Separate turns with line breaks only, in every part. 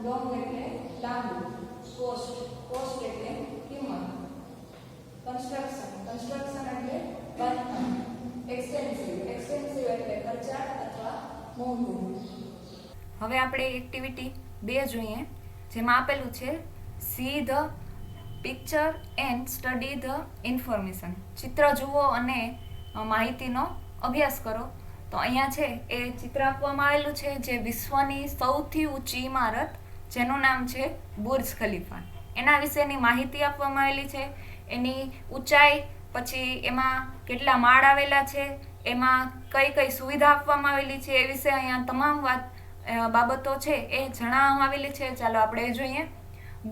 Long એટલે લાંબુ, cost એટલે કિંમત, કન્સ્ટ્રક્શન એટલે બાંધકામ, એક્સટેન્સિવ એટલે ખર્ચાળ અથવા મોંઘું. હવે આપણે એક્ટિવિટી 2 જોઈએ, જેમાં આપેલું છે see the picture and study the information. ચિત્ર જુઓ અને માહિતીનો અભ્યાસ કરો. તો અહીંયા છે એ ચિત્ર આપવામાં આવેલું છે જે વિશ્વની સૌથી ઊંચી ઇમારત જેનું નામ છે બુર્જ ખલીફા. એના વિશેની માહિતી આપવામાં આવેલી છે, એની ઊંચાઈ, પછી એમાં કેટલા માળ આવેલા છે, એમાં કઈ કઈ સુવિધા આપવામાં આવેલી છે, એ વિશે અહીંયા તમામ બાબતો છે એ જણાવવામાં આવેલી છે. ચાલો આપણે જોઈએ.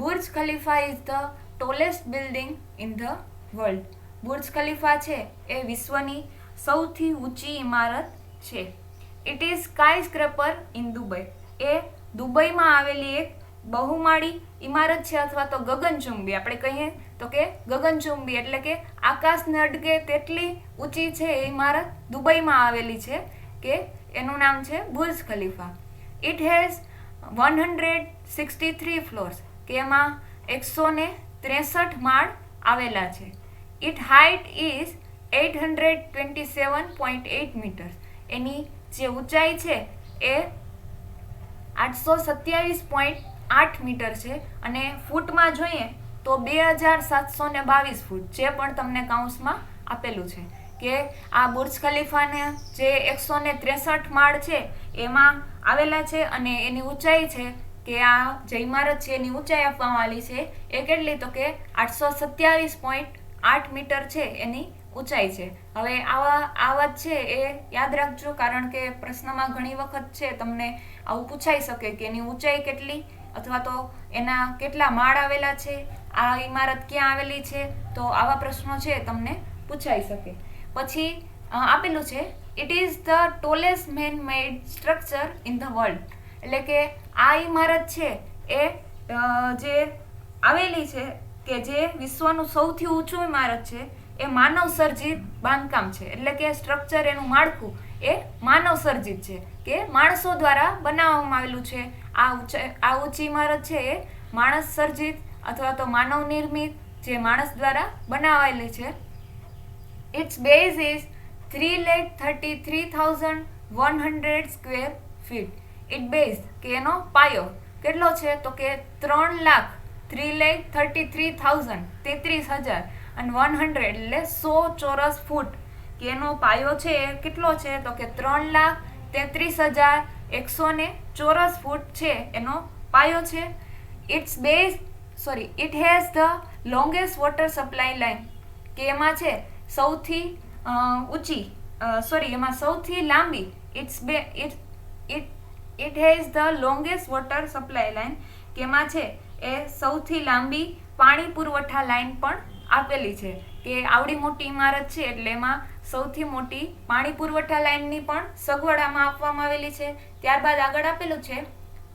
Burj Khalifa is the tallest building in the world. Burj Khalifa છે એ વિશ્વની સૌથી ઊંચી ઇમારત છે. It is skyscraper in Dubai. એ દુબઈમાં આવેલી એક બહુમાળી ઇમારત છે, અથવા તો ગગનચુંબી આપણે કહીએ તો કે ગગનચુંબી એટલે કે આકાશને અડકે તેટલી ઊંચી છે એ ઇમારત દુબઈમાં આવેલી છે, કે એનું નામ છે Burj Khalifa. It has 163 floors, કે એમાં 163 માળ આવેલા છે. It height is 827.8 metres. એની જે ઊંચાઈ છે એ 827.8 મીટર છે, અને ફૂટમાં જોઈએ તો 2722 ફૂટ, જે પણ તમને કાઉન્સમાં આપેલું છે. કે આ બુર્જ ખલીફાને જે 163 માળ છે એમાં આવેલા છે, અને એની ઊંચાઈ છે કે આ જે ઇમારત છે એની ઊંચાઈ આપવામાં આવી છે એ કેટલી, તો કે 827.8 મીટર છે એની ઊંચાઈ છે. હવે આ વાત છે એ યાદ રાખજો, કારણ કે પ્રશ્નમાં ઘણી વખત છે તમને આવું પૂછાઈ શકે કે એની ઊંચાઈ કેટલી, અથવા તો એના કેટલા માળ આવેલા છે, આ ઇમારત ક્યાં આવેલી છે. તો આવા પ્રશ્નો છે તમને પૂછાઈ શકે. પછી આપેલું છે it is the tallest main made structure in the world. એટલે કે આ ઇમારત છે એ જે આવેલી છે, કે જે વિશ્વનું સૌથી ઊંચું ઇમારત છે એ માનવ સર્જિત બાંધકામ છે. એટલે કે સ્ટ્રક્ચર, એનું માળખું એ માનવ સર્જિત છે, કે માણસો દ્વારા બનાવવામાં આવેલું છે. આ ઊંચી ઇમારત છે એ માણસ સર્જિત અથવા તો માનવ નિર્મિત, જે માણસ દ્વારા બનાવાયેલી છે. Its base is 3,33,100 square feet. It base કે એનો પાયો કેટલો છે, તો કે 3,33,000 અને 100 એટલે 100 ચોરસ ફૂટ, કે એનો પાયો છે એ કેટલો છે, તો કે 3,33,100 ચોરસ ફૂટ છે એનો પાયો છે. It has the longest water supply line. કે એમાં છે સૌથી લાંબી it has the longest water supply line, કે એમાં છે એ સૌથી લાંબી પાણી પુરવઠા લાઇન પણ આપેલી છે. કે આવડી મોટી ઇમારત છે એટલે એમાં સૌથી મોટી પાણી પુરવઠા લાઇનની પણ સગવડ આમાં આપવામાં આવેલી છે. ત્યારબાદ આગળ આપેલું છે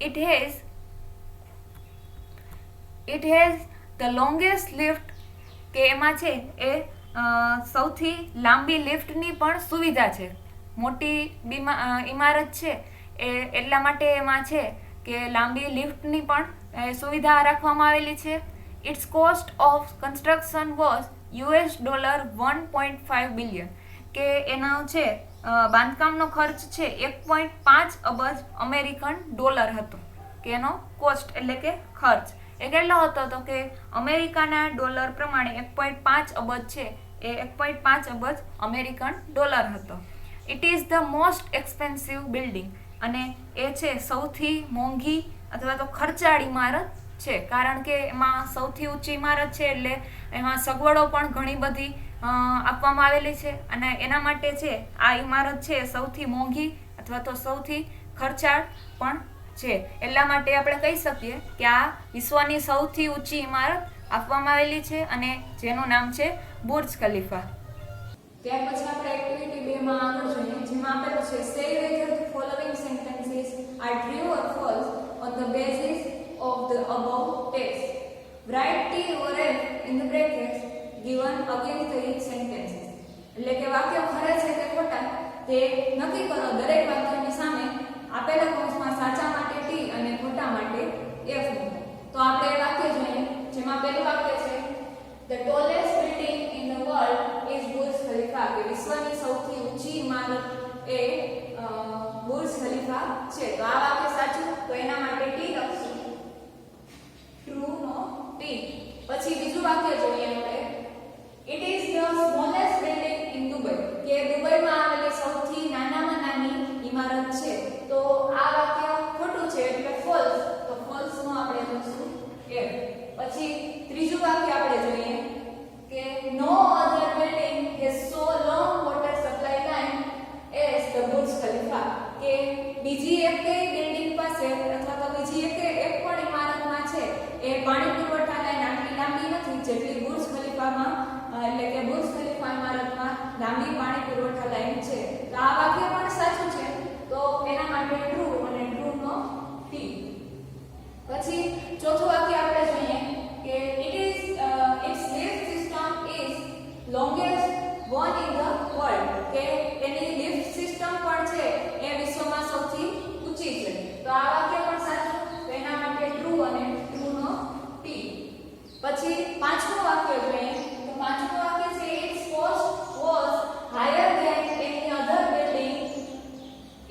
it has the longest lift. કે એમાં છે એ સૌથી લાંબી લિફ્ટની પણ સુવિધા છે. મોટી ઇમારત છે એટલા માટે એમાં છે કે લાંબી લિફ્ટની પણ સુવિધા રાખવામાં આવેલી છે. Its cost of construction was $1.5 billion. કે એનો છે બાંધકામનો ખર્ચ છે 1.5 અબજ અમેરિકન ડોલર હતો. કે એનો કોસ્ટ એટલે કે ખર્ચ એ કેટલો હતો, તો કે અમેરિકાના ડોલર પ્રમાણે 1.5 અબજ છે એ 1.5 અબજ અમેરિકન ડોલર હતો. It is the most expensive building. અને એ છે સૌથી મોંઘી અથવા તો ખર્ચાળ ઇમારત છે, કારણ કે એમાં સૌથી ઊંચી ઇમારત છે એટલે એમાં સગવડો પણ ઘણી બધી આપવામાં આવેલી છે, અને એના માટે છે આ ઇમારત છે સૌથી મોંઘી અથવા તો સૌથી ખર્ચાળ પણ છે. એટલા માટે આપણે કહી શકીએ કે આ વિશ્વની સૌથી ઊંચી ઇમારત આપવામાં આવેલી છે, અને જેનું નામ છે બુર્જ ખલીફા. ત્યાર પછી આપણે એક્ટિવિટી 2 માં આગળ જોઈએ, જેમાં આપેલું છે say whether the following sentences are true or false on the basis of the above text. Write T or F in the brackets given against each sentence. એટલે કે વાક્ય ખરા છે કે ખોટા તે નક્કી કરો. દરેક વાક્યની સામે આપેલા કૌંસમાં સાચા માટે T અને ખોટા માટે આપણે એ વાક્ય જોઈએ, જેમાં પહેલું વાક્ય છે The tallest building in the world is Burj Khalifa. કે વિશ્વની સૌથી ઊંચી ઇમારત એ બુર્જ ખલીફા છે. તો આ વાક્ય સાચું, તો એના માટે ટી લખશું, ટ્રુ નો ટી. પછી બીજું વાક્ય જોઈએ આપણે, It is the smallest building in Dubai. કે દુબઈમાં આવેલી સૌથી નાનામાં નાની ઇમારત છે. તો આ વાક્ય ખોટું છે એટલે ફોલ્સ, તો ફોલ્સ નો આપણે લખશું એ. પછી ત્રીજું વાક્ય આપણે જોઈએ કે No other building has so long water supply line as the Burj Khalifa. કે બીજી એકેય બિલ્ડિંગ પાસે અથવા તો બીજી એક પણ ઇમારતમાં છે એ પાણી પુરવઠા લાઈન આટલી લાંબી નથી જેટલી બુર્જ ખલીફામાં એટલે કે બુર્જ ખલીફા ઇમારતમાં લાંબી પાણી પુરવઠા લાઈન છે. તો આ વાક્ય પણ સાચું છે, તો એના માટે ટ્રુ અને ટ્રુ નો ટી. પછી ચોથું વાક્ય આપણે જોઈએ કે its lift system is longest one in the world. કે એની લિફ્ટ સિસ્ટમ પણ છે એ વિશ્વમાં સૌથી ઊંચી છે. તો આ વાક્ય પણ સાચું, તો એના માટે ટ્રુ અને ટ્રુ નો ટી. પછી પાંચમું વાક્ય જોઈએ, તો પાંચમું વાક્ય છે its cost was higher than any other building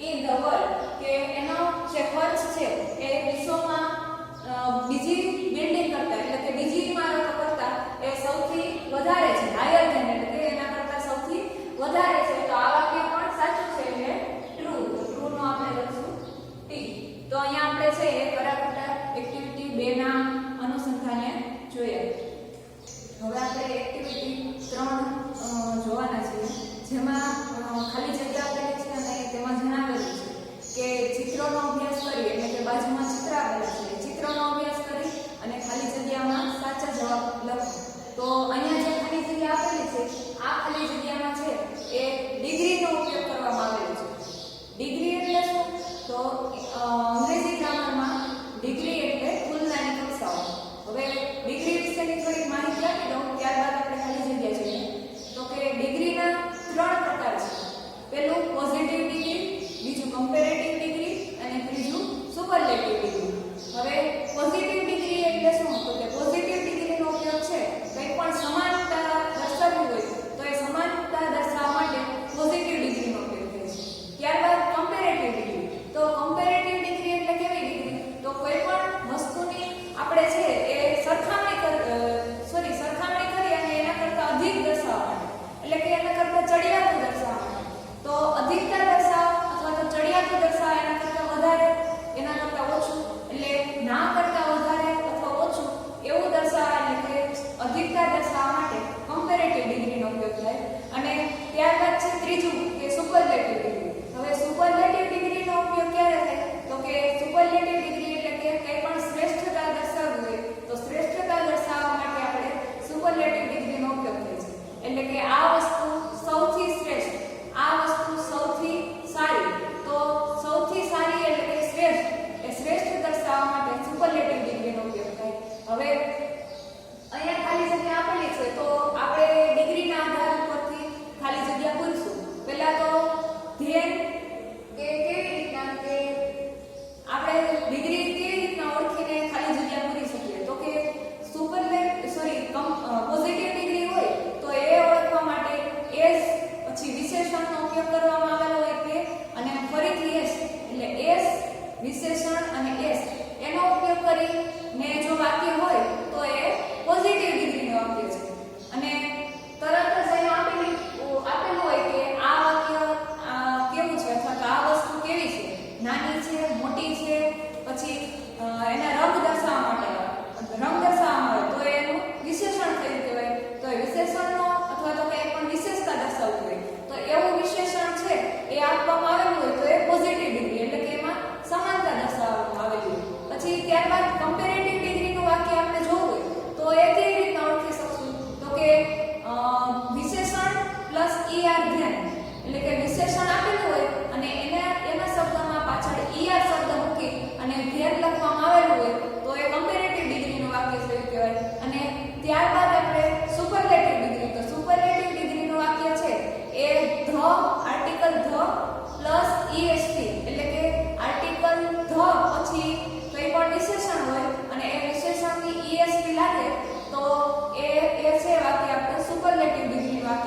in the world. કે એનો જે ખર્ચ છે એ વિશ્વમાં બીજી બિલ્ડિંગ કરતા એટલે કે બીજી ઇમારતો કરતા એ સૌથી વધારે છે. હાયર ધેન એટલે કે એના કરતા સૌથી વધારે છે. તો આ વાક્ય પણ સાચું છે એટલે ટ્રુ, તો ટ્રુ નો આપણે લખશું ટી. તો અહીંયા આપણે છે એ કરાકટા એક્ટિવિટી 2 ના અનુસંધાને જોયા. હવે આપણે એક્ટિવિટી 3 જોવાના છીએ, જેમાં ખાલી જગ્યા આપેલી છે અને તેમાં જણાવેલું છે કે ચિત્રોનો અભ્યાસ કરી એટલે કે બાજુમાં ચિત્ર આપેલા છે, ચિત્રનો અભ્યાસ કરી અને ખાલી જગ્યામાં સાચા જવાબ લખો. તો અહીંયા જે ખાલી જગ્યા આપેલી છે આ ખાલી જગ્યામાં છે એ ડિગ્રીનો ઉપયોગ કરવામાં આવેલો છે. ડિગ્રી એટલે શું? તો અંગ્રેજી ગ્રામરમાં ડિગ્રી એટલે તુલનાની કક્ષાઓ. હવે ડિગ્રી વિશેની થોડીક માહિતી આપી દઉં, ત્યારબાદ આપણે ખાલી જગ્યા જોઈએ. તો કે ડિગ્રીના 3 પ્રકાર છે. પહેલું પોઝિટિવ ડિગ્રી, બીજું કમ્પેરેટિવ ડિગ્રી અને ત્રીજું સુપરલેટિવ ડિગ્રી. હવે પોઝિટિવ ડિગ્રી એટલે શું? તો કે પોઝિટિવ ડિગ્રીનો ઉપયોગ છે કંઈ પણ સમાનતા દર્શાવવી હોય તો એ સમાનતા દર્શાવવા માટે પોઝિટિવ ડિગ્રીનો ઉપયોગ થાય છે. ત્યારબાદ કમ્પેરેટિવ ડિગ્રી. તો કમ્પેરેટિવ ડિગ્રી એટલે કેવી ડિગ્રી? તો કોઈ પણ વસ્તુની આપણે છે એ સરખામણી કરી અને એના કરતાં અધિક દર્શાવવા માટે એટલે કે એના કરતાં ચડિયાતું દર્શાવવા માટે. તો અધિકતા દર્શાવ અથવા તો ચડિયાતું દર્શાવ એના કરતાં વધારે, એના કરતાં ઓછું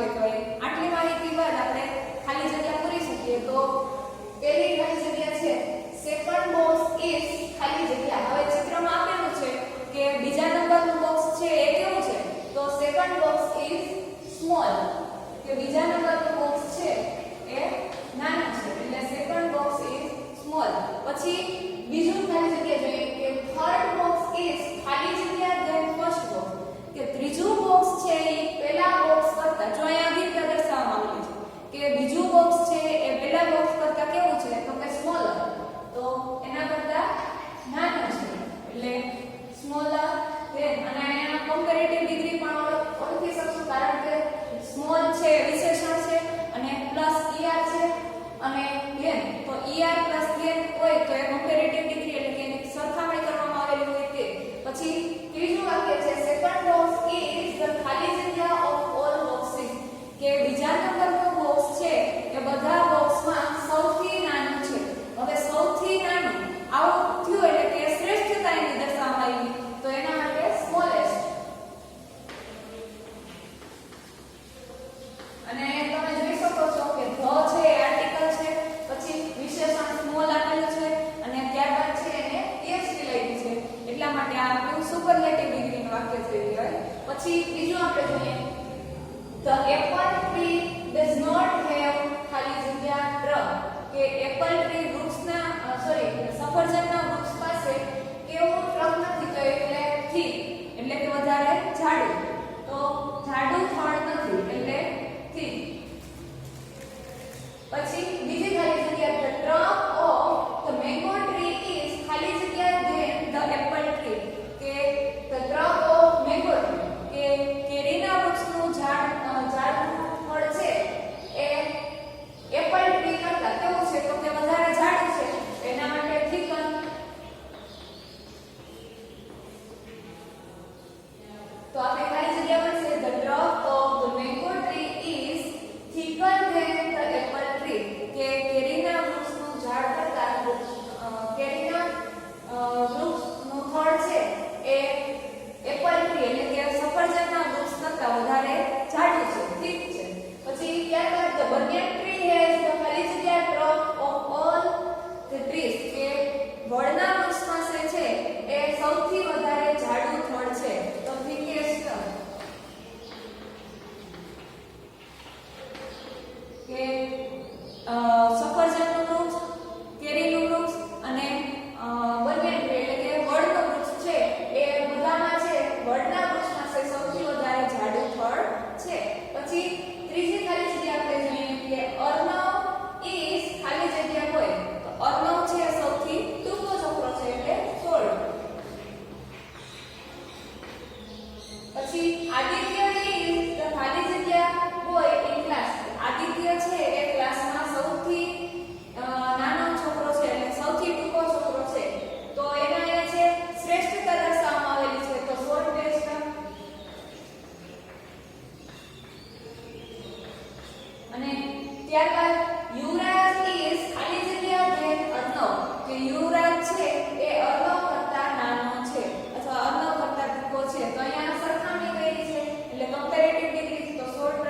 વાક્ય કહેવાય. આટલી માહિતી બાદ આપણે ખાલી જગ્યા પૂરી શકીએ. તો પહેલી ખાલી જગ્યા છે સેકન્ડ બોક્સ ઇઝ ખાલી જગ્યા. હવે ચિત્રમાં આપેલું છે કે બીજા નંબરનું બોક્સ છે એ કેવું છે? તો સેકન્ડ બોક્સ ઇઝ સ્મોલ, કે બીજા નંબરનું બોક્સ છે એ નાનું છે, એટલે સેકન્ડ બોક્સ ઇઝ સ્મોલ. પછી બીજું ખાલી જગ્યા જોઈએ કે થર્ડ બોક્સ ઇઝ ખાલી જગ્યા ધેન ફર્સ્ટ બોક્સ, કે ત્રીજું બોક્સ છે એ પહેલા બોક્સ કરતા, જો અહીંયા અધિક્ય દર્શાવવામાં આવેલું છે કે બીજું બોક્સ છે એ પહેલા બોક્સ કરતા કેવું છે? તો કે સ્મોલર, તો એના કરતા નાનું છે, એટલે સ્મોલર. ધેન અને અહીંયા કમ્પેરેટિવ ડિગ્રી પણ ઓળખી શકશું, કારણ કે સ્મોલ છે વિશેષણ છે અને પ્લસ er છે, અને ધેન તો er પ્લસ ધેન હોય તો એ કમ્પેરેટિવ ડિગ્રી એટલે કે એની સરખામણી કરવામાં આવેલી હોય તે. પછી ત્રીજું વાક્ય છે સેકન્ડ બોક્સ ઇઝ ધ ખાલી જગ્યા ઓફ ઓલ બોક્સીસ, કે બીજા નંબરનું બોક્સ છે એ બધા બોક્સમાં સૌથી નાનું છે. હવે સૌથી નાનું આવું થયું એટલે કે શ્રેષ્ઠતા એની દર્શાવવામાં આવી, તો એના માટે સ્મોલેસ્ટ. અને તમે જોઈ શકો છો કે ધ છે એ આર્ટિકલ છે, પછી વિશેષણ સ્મોલ આપેલું છે અને ત્યારબાદ છે એને એસટી લઈ છે, એટલા માટે આ આપણું સુપરલેટિવ ડિગ્રીનું વાક્ય થઈ ગયું. પછી બીજું આપણે જોઈએ the apple tree does not have ખાલી જગ્યા ટ્રક, કે એપલ ટ્રી વૃક્ષના સફરજનના વૃક્ષ પાસે કેવું ટ્રક નથી, તો એટલે થીક, એટલે કે વધારે જાડું, તો જાડું થડ નથી એટલે થીક. પછી બીજી ખાલી જગ્યા the trunk of the mango tree is ખાલી જગ્યા then the apple tree, કે the trunk of mango tree, કે કેરીના વૃક્ષનું જાડું ફળ છે એ એપલ ટ્રી કરતા કેવું છે? તો કે વધારે જાડું છે, એના માટે થીકન. તો આપણે ખાલી જગ્યા બનશે the trunk of the mango tree is thicker than the apple tree, કે કેરીના વૃક્ષનું ઝાડ કરતા કેરીના વૃક્ષનું થડ છે એ એપલ ટ્રી એટલે કે સફરજનના વૃક્ષ કરતા વધારે જાડું છે, ઠીક છે. પછી ત્યારબાદ the banyan tree has the ખાલી જગ્યા trunk of all the trees, કે વડના વૃક્ષ પાસે છે એ સૌથી વધારે જાડું થડ છે, તો thickest. કે સફરજનનું વૃક્ષ, કેરીનું વૃક્ષ અને banyan tree એટલે કે વડનું વૃક્ષ છે એ બધામાં છે વડના વૃક્ષ પાસે સૌથી વધારે જાડું થડ છે. પછી ત્રીજી ખાલી જગ્યા આપણે જોઈએ કે અર્ણવ ઇઝ ખાલી જગ્યા હોય, તો અર્ણવ છે સૌથી ટૂંકો છોકરો છે એટલે 16. પછી આદિત્ય ઇઝ ધ ખાલી જગ્યા બોય ઇન ક્લાસ, આદિત્ય છે એ ક્લાસમાં સૌથી નાનો છોકરો છે એટલે સૌથી ટૂંકો છોકરો છે, તો એના એ છે શ્રેષ્ઠતા દર્શાવવામાં આવેલી છે, તો શોર્ટેસ્ટ. અને ત્યારબાદ યુવરાજ ઇઝ ખાલી જગ્યા ધેન અર્ણવ, કે યુવરાજ છે એ અર્ણવ કરતા નાનો છે અથવા અર્ણવ કરતા ટૂંકો છે, તો અહીંયા સરખામણી કરી છે એટલે કમ્પેરેટિવ ડિગ્રી, તો શોર્ટ.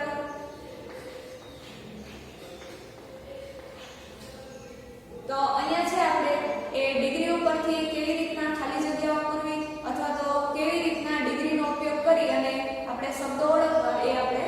તો અહીંયા છે આપણે એ ડિગ્રી ઉપરથી કેવી રીતના ખાલી જગ્યાઓ પૂરવી અથવા તો કેવી રીતના ડિગ્રીનો ઉપયોગ કરી અને આપણે શબ્દો ઓળખવા એ આપણે